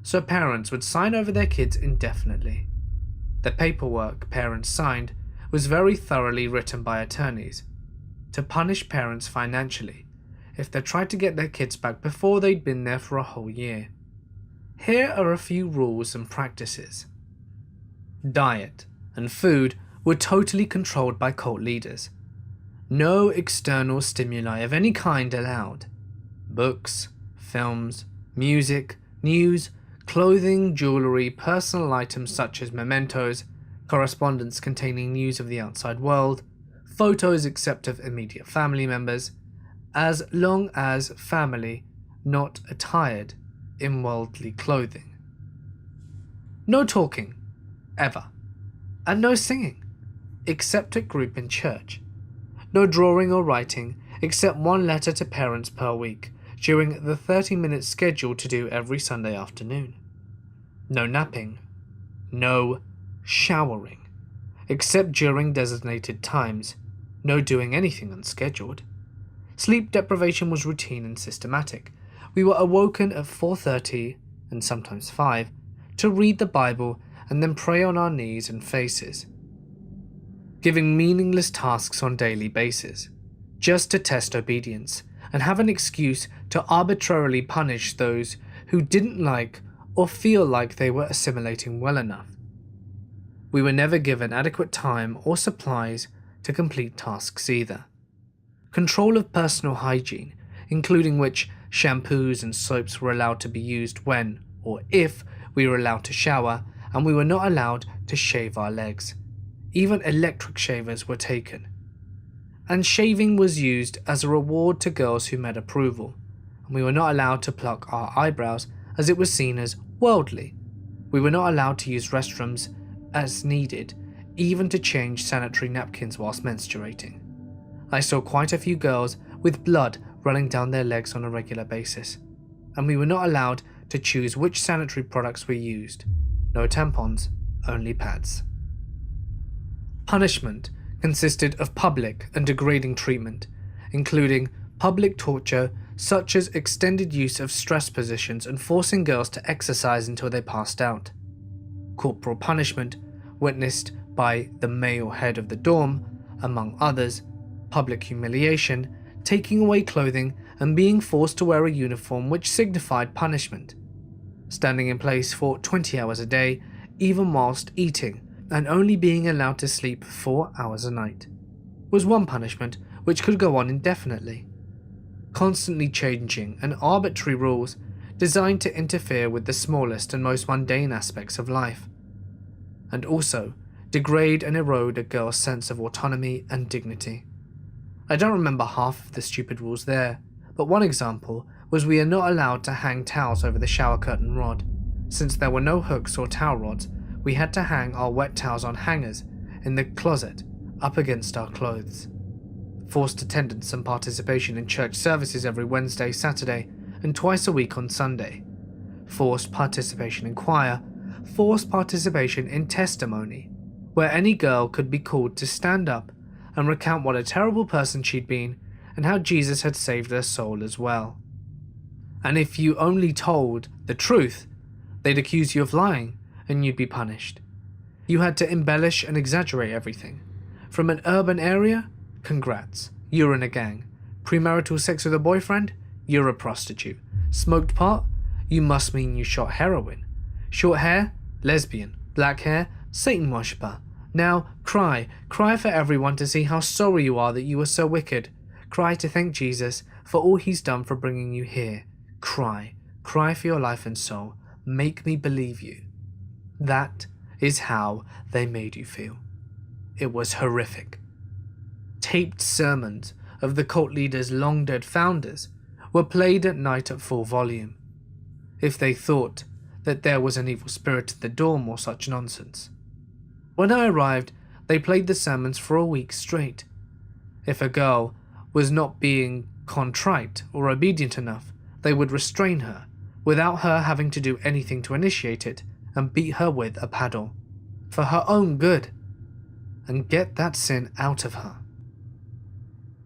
so parents would sign over their kids indefinitely. The paperwork parents signed was very thoroughly written by attorneys to punish parents financially if they tried to get their kids back before they'd been there for a whole year. Here are a few rules and practices. Diet and food were totally controlled by cult leaders. No external stimuli of any kind allowed. Books, films, music, news, clothing, jewelry, personal items such as mementos, correspondence containing news of the outside world, photos except of immediate family members, as long as family not attired in worldly clothing. No talking, ever, and no singing, except at group in church. No drawing or writing, except 1 letter to parents per week, during the 30 minutes scheduled to do every Sunday afternoon. No napping. No showering, except during designated times. No doing anything unscheduled. Sleep deprivation was routine and systematic. We were awoken at 4:30, and sometimes 5, to read the Bible and then pray on our knees and faces, giving meaningless tasks on a daily basis, just to test obedience and have an excuse to arbitrarily punish those who didn't like or feel like they were assimilating well enough. We were never given adequate time or supplies to complete tasks either. Control of personal hygiene, including which shampoos and soaps were allowed to be used when or if we were allowed to shower, and we were not allowed to shave our legs. Even electric shavers were taken. And shaving was used as a reward to girls who met approval, and we were not allowed to pluck our eyebrows as it was seen as worldly. We were not allowed to use restrooms as needed, even to change sanitary napkins whilst menstruating. I saw quite a few girls with blood running down their legs on a regular basis, and we were not allowed to choose which sanitary products we used. No tampons, only pads. Punishment consisted of public and degrading treatment, including public torture such as extended use of stress positions and forcing girls to exercise until they passed out. Corporal punishment, witnessed by the male head of the dorm, among others, public humiliation, taking away clothing and being forced to wear a uniform which signified punishment, standing in place for 20 hours a day, even whilst eating, and only being allowed to sleep 4 hours a night, was one punishment which could go on indefinitely. Constantly changing and arbitrary rules designed to interfere with the smallest and most mundane aspects of life, and also degrade and erode a girl's sense of autonomy and dignity. I don't remember half of the stupid rules there, but one example was we are not allowed to hang towels over the shower curtain rod. Since there were no hooks or towel rods, we had to hang our wet towels on hangers in the closet up against our clothes. Forced attendance and participation in church services every Wednesday, Saturday, and twice a week on Sunday. Forced participation in choir. Forced participation in testimony, where any girl could be called to stand up and recount what a terrible person she'd been and how Jesus had saved her soul as well. And if you only told the truth, they'd accuse you of lying and you'd be punished. You had to embellish and exaggerate everything. From an urban area? Congrats, you're in a gang. Premarital sex with a boyfriend? You're a prostitute. Smoked pot? You must mean you shot heroin. Short hair? Lesbian. Black hair? Satan worshipper. Now, cry for everyone to see how sorry you are that you were so wicked. Cry to thank Jesus for all he's done for bringing you here. Cry for your life and soul. Make me believe you. That is how they made you feel. It was horrific. Taped sermons of the cult leaders' long-dead founders were played at night at full volume, if they thought that there was an evil spirit in the dorm or such nonsense. When I arrived, they played the sermons for a week straight. If a girl was not being contrite or obedient enough, they would restrain her, without her having to do anything to initiate it, and beat her with a paddle, for her own good, and get that sin out of her.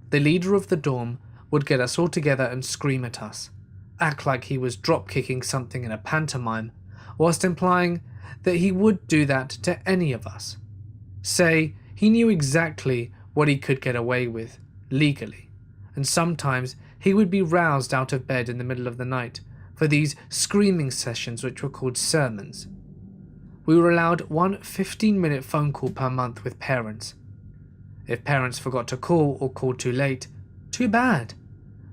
The leader of the dorm would get us all together and scream at us, act like he was drop-kicking something in a pantomime, whilst implying that he would do that to any of us. Say he knew exactly what he could get away with, legally, and sometimes he would be roused out of bed in the middle of the night for these screaming sessions which were called sermons. We were allowed one 15-minute phone call per month with parents. If parents forgot to call or called too late, too bad.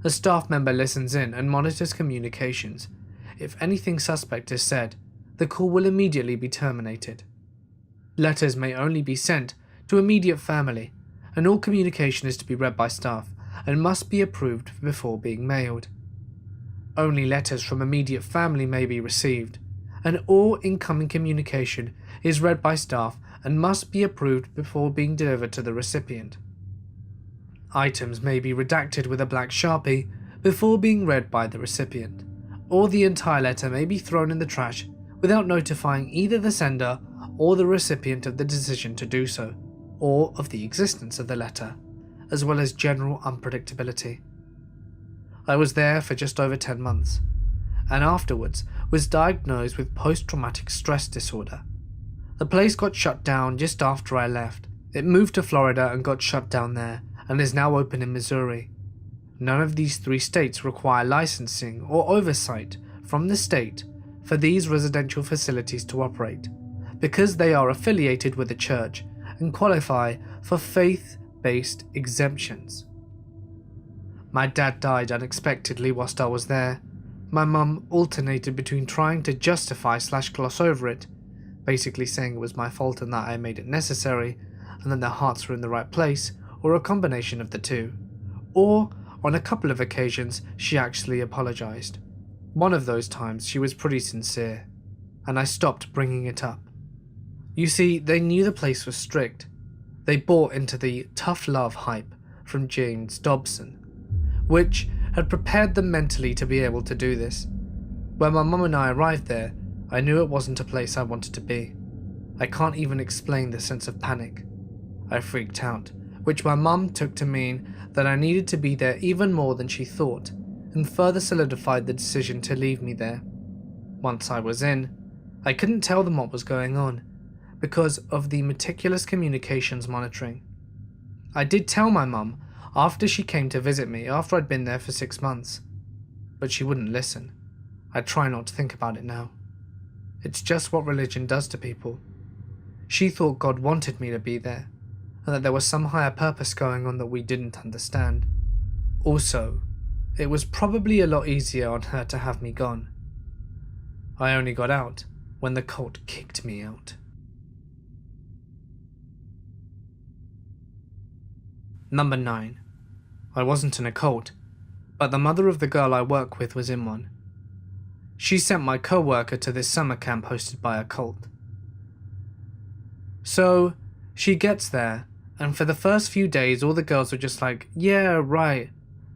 A staff member listens in and monitors communications. If anything suspect is said, the call will immediately be terminated. Letters may only be sent to immediate family, and all communication is to be read by staff and must be approved before being mailed. Only letters from immediate family may be received, and all incoming communication is read by staff and must be approved before being delivered to the recipient. Items may be redacted with a black Sharpie before being read by the recipient, or the entire letter may be thrown in the trash without notifying either the sender or the recipient of the decision to do so, or of the existence of the letter, as well as general unpredictability. I was there for just over 10 months, and afterwards was diagnosed with post-traumatic stress disorder. The place got shut down just after I left. It moved to Florida and got shut down there, and is now open in Missouri. None of these 3 states require licensing or oversight from the state for these residential facilities to operate, because they are affiliated with the church and qualify for faith-based exemptions. My dad died unexpectedly whilst I was there. My mum alternated between trying to justify/gloss over it, basically saying it was my fault and that I made it necessary, and that their hearts were in the right place, or a combination of the two. Or, on a couple of occasions, she actually apologised. One of those times she was pretty sincere, and I stopped bringing it up. You see, they knew the place was strict. They bought into the tough love hype from James Dobson, which had prepared them mentally to be able to do this. When my mum and I arrived there, I knew it wasn't a place I wanted to be. I can't even explain the sense of panic. I freaked out, which my mum took to mean that I needed to be there even more than she thought, and further solidified the decision to leave me there. Once I was in, I couldn't tell them what was going on, because of the meticulous communications monitoring. I did tell my mum after she came to visit me after I'd been there for 6 months, but she wouldn't listen. I try not to think about it now. It's just what religion does to people. She thought God wanted me to be there, and that there was some higher purpose going on that we didn't understand. Also, it was probably a lot easier on her to have me gone. I only got out when the cult kicked me out. Number 9. I wasn't in a cult, but the mother of the girl I work with was in one. She sent my co-worker to this summer camp hosted by a cult. So, she gets there, and for the first few days all the girls were just like, yeah, right,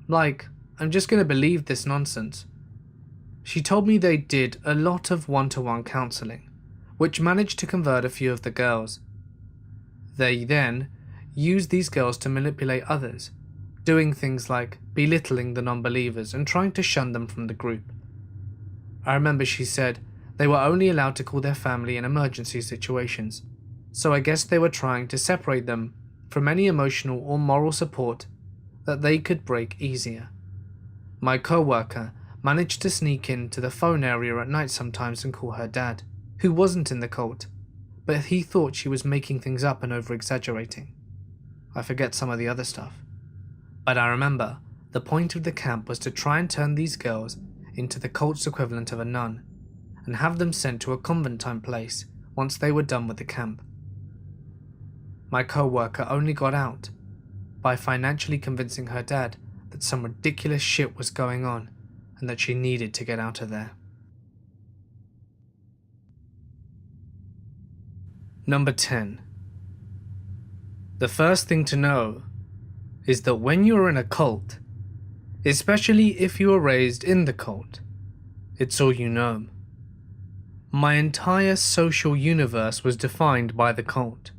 like, I'm just gonna believe this nonsense. She told me they did a lot of one-to-one counselling, which managed to convert a few of the girls. They then used these girls to manipulate others, doing things like belittling the non-believers and trying to shun them from the group. I remember she said they were only allowed to call their family in emergency situations, so I guess they were trying to separate them from any emotional or moral support that they could break easier. My co-worker managed to sneak into the phone area at night sometimes and call her dad, who wasn't in the cult, but he thought she was making things up and over-exaggerating. I forget some of the other stuff. But I remember the point of the camp was to try and turn these girls into the cult's equivalent of a nun, and have them sent to a convent-type place once they were done with the camp. My co-worker only got out by financially convincing her dad that some ridiculous shit was going on and that she needed to get out of there. Number 10. The first thing to know is that when you're in a cult, especially if you were raised in the cult, it's all you know. My entire social universe was defined by the cult.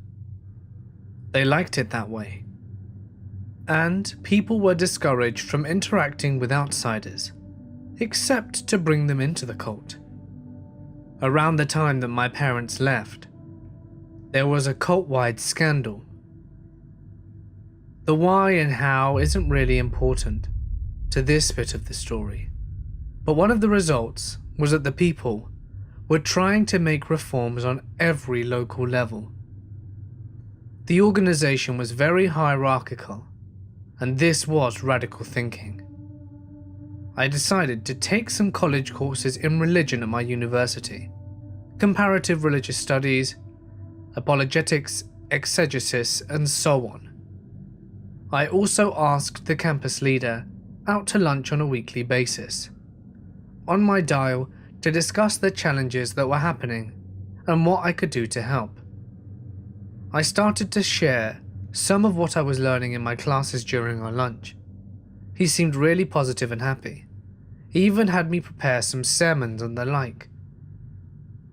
They liked it that way. And people were discouraged from interacting with outsiders, except to bring them into the cult. Around the time that my parents left, there was a cult-wide scandal. The why and how isn't really important to this bit of the story, but one of the results was that the people were trying to make reforms on every local level. The organization was very hierarchical, and this was radical thinking. I decided to take some college courses in religion at my university: comparative religious studies, apologetics, exegesis, and so on. I also asked the campus leader out to lunch on a weekly basis, on my dial, to discuss the challenges that were happening and what I could do to help. I started to share some of what I was learning in my classes during our lunch. He seemed really positive and happy. He even had me prepare some sermons and the like.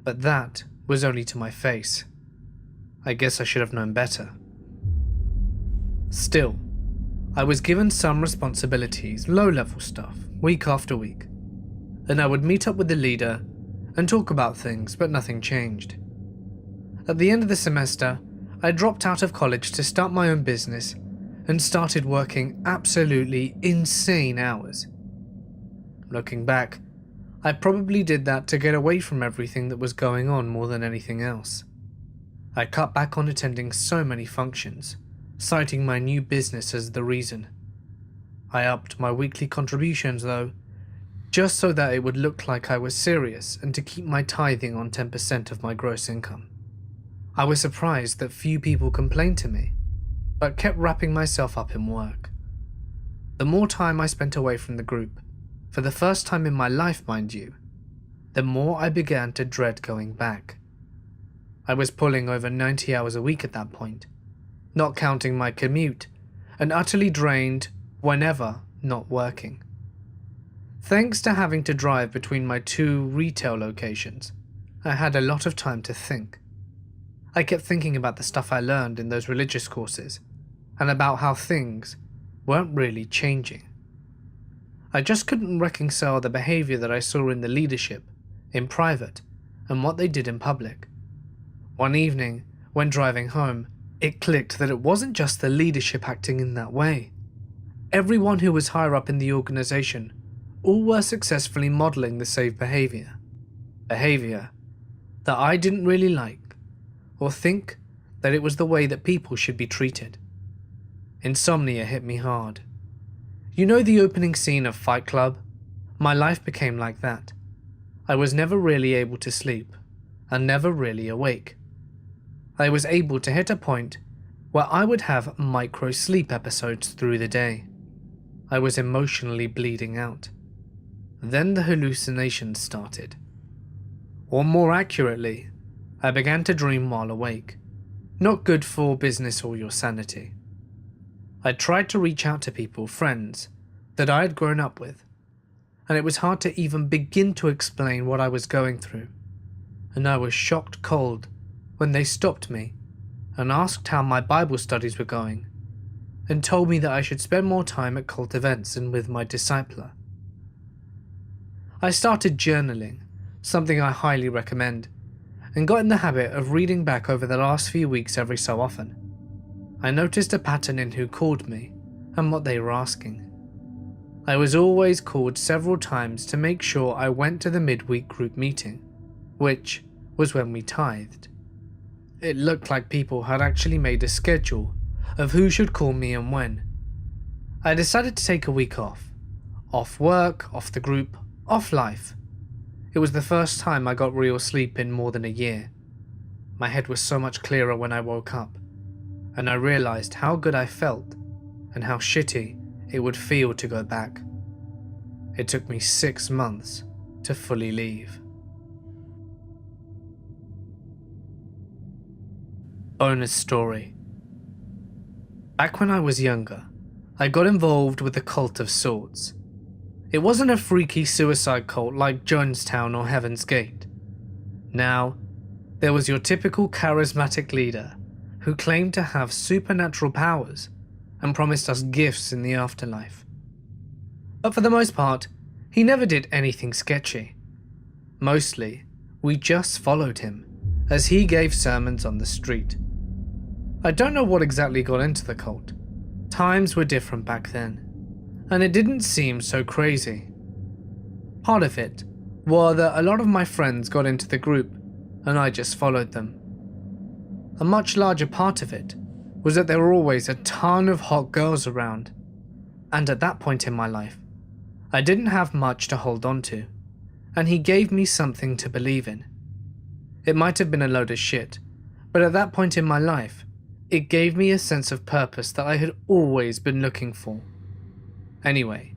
But that was only to my face. I guess I should have known better. Still, I was given some responsibilities, low-level stuff, week after week, and I would meet up with the leader and talk about things, but nothing changed. At the end of the semester, I dropped out of college to start my own business and started working absolutely insane hours. Looking back, I probably did that to get away from everything that was going on more than anything else. I cut back on attending so many functions, citing my new business as the reason. I upped my weekly contributions though, just so that it would look like I was serious and to keep my tithing on 10% of my gross income. I was surprised that few people complained to me, but kept wrapping myself up in work. The more time I spent away from the group, for the first time in my life mind you, the more I began to dread going back. I was pulling over 90 hours a week at that point, not counting my commute, and utterly drained whenever not working. Thanks to having to drive between my two retail locations, I had a lot of time to think. I kept thinking about the stuff I learned in those religious courses, and about how things weren't really changing. I just couldn't reconcile the behavior that I saw in the leadership, in private, and what they did in public. One evening, when driving home, it clicked that it wasn't just the leadership acting in that way. Everyone who was higher up in the organization all were successfully modeling the same behavior. Behavior that I didn't really like, or think that it was the way that people should be treated. Insomnia hit me hard. You know the opening scene of Fight Club? My life became like that. I was never really able to sleep, and never really awake. I was able to hit a point where I would have micro-sleep episodes through the day. I was emotionally bleeding out. Then the hallucinations started. Or more accurately, I began to dream while awake. Not good for business or your sanity. I tried to reach out to people, friends, that I had grown up with, and it was hard to even begin to explain what I was going through, and I was shocked cold when they stopped me and asked how my Bible studies were going, and told me that I should spend more time at cult events and with my discipler. I started journaling, something I highly recommend, and got in the habit of reading back over the last few weeks every so often. I noticed a pattern in who called me and what they were asking. I was always called several times to make sure I went to the midweek group meeting, which was when we tithed. It looked like people had actually made a schedule of who should call me and when. I decided to take a week off. Off work, off the group, off life. It was the first time I got real sleep in more than a year. My head was so much clearer when I woke up, and I realized how good I felt and how shitty it would feel to go back. It took me 6 months to fully leave. Bonus story. Back when I was younger, I got involved with a cult of sorts. It wasn't a freaky suicide cult like Jonestown or Heaven's Gate. Now, there was your typical charismatic leader who claimed to have supernatural powers and promised us gifts in the afterlife. But for the most part, he never did anything sketchy. Mostly, we just followed him as he gave sermons on the street. I don't know what exactly got into the cult. Times were different back then, and it didn't seem so crazy. Part of it was that a lot of my friends got into the group, and I just followed them. A much larger part of it was that there were always a ton of hot girls around, and at that point in my life, I didn't have much to hold on to, and he gave me something to believe in. It might have been a load of shit, but at that point in my life, it gave me a sense of purpose that I had always been looking for. Anyway,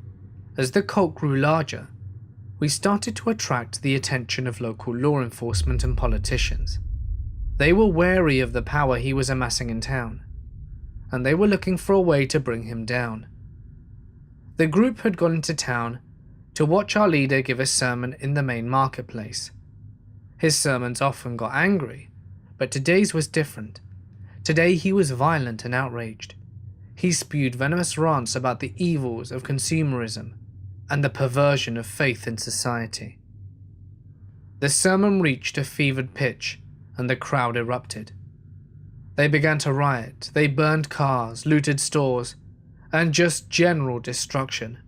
as the cult grew larger, we started to attract the attention of local law enforcement and politicians. They were wary of the power he was amassing in town, and they were looking for a way to bring him down. The group had gone into town to watch our leader give a sermon in the main marketplace. His sermons often got angry, but today's was different. Today he was violent and outraged. He spewed venomous rants about the evils of consumerism and the perversion of faith in society. The sermon reached a fevered pitch and the crowd erupted. They began to riot, they burned cars, looted stores, and just general destruction.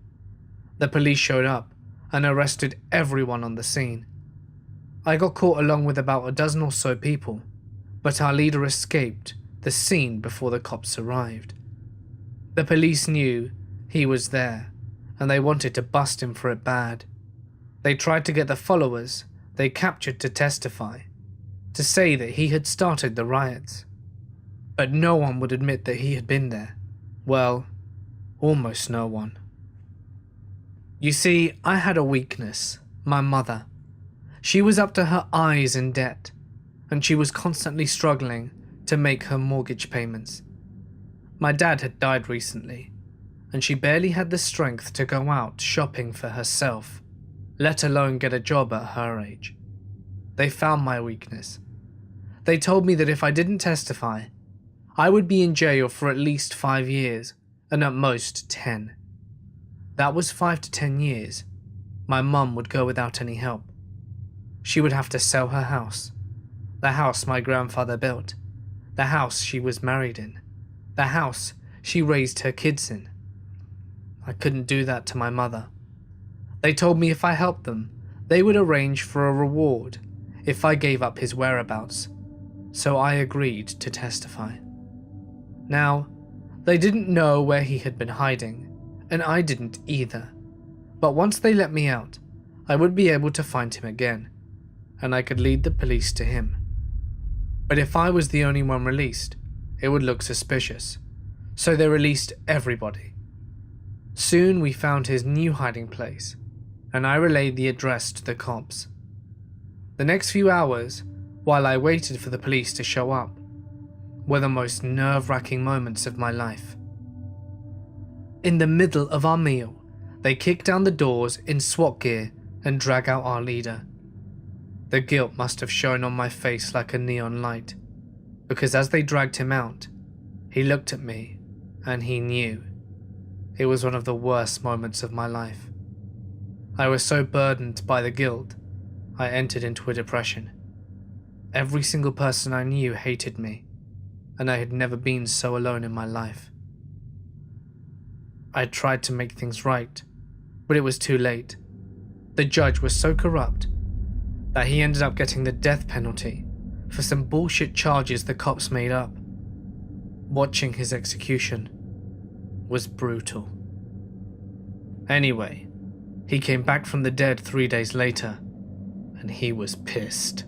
The police showed up and arrested everyone on the scene. I got caught along with about a dozen or so people, but our leader escaped the scene before the cops arrived. The police knew he was there, and they wanted to bust him for it bad. They tried to get the followers they captured to testify, to say that he had started the riots. But no one would admit that he had been there. Well, almost no one. You see, I had a weakness, my mother. She was up to her eyes in debt, and she was constantly struggling to make her mortgage payments. My dad had died recently, and she barely had the strength to go out shopping for herself, let alone get a job at her age. They found my weakness. They told me that if I didn't testify, I would be in jail for at least 5 years, and at most 10. That was 5 to 10 years. My mum would go without any help. She would have to sell her house, the house my grandfather built, the house she was married in, the house she raised her kids in. I couldn't do that to my mother. They told me if I helped them, they would arrange for a reward if I gave up his whereabouts, so I agreed to testify. Now, they didn't know where he had been hiding, and I didn't either, but once they let me out, I would be able to find him again, and I could lead the police to him. But if I was the only one released, it would look suspicious, so they released everybody. Soon we found his new hiding place, and I relayed the address to the cops. The next few hours, while I waited for the police to show up, were the most nerve-wracking moments of my life. In the middle of our meal, they kick down the doors in SWAT gear and drag out our leader. The guilt must have shone on my face like a neon light, because as they dragged him out, he looked at me and he knew. It was one of the worst moments of my life. I was so burdened by the guilt, I entered into a depression. Every single person I knew hated me, and I had never been so alone in my life. I tried to make things right, but it was too late. The judge was so corrupt that he ended up getting the death penalty for some bullshit charges the cops made up. Watching his execution was brutal. Anyway, he came back from the dead 3 days later, and he was pissed.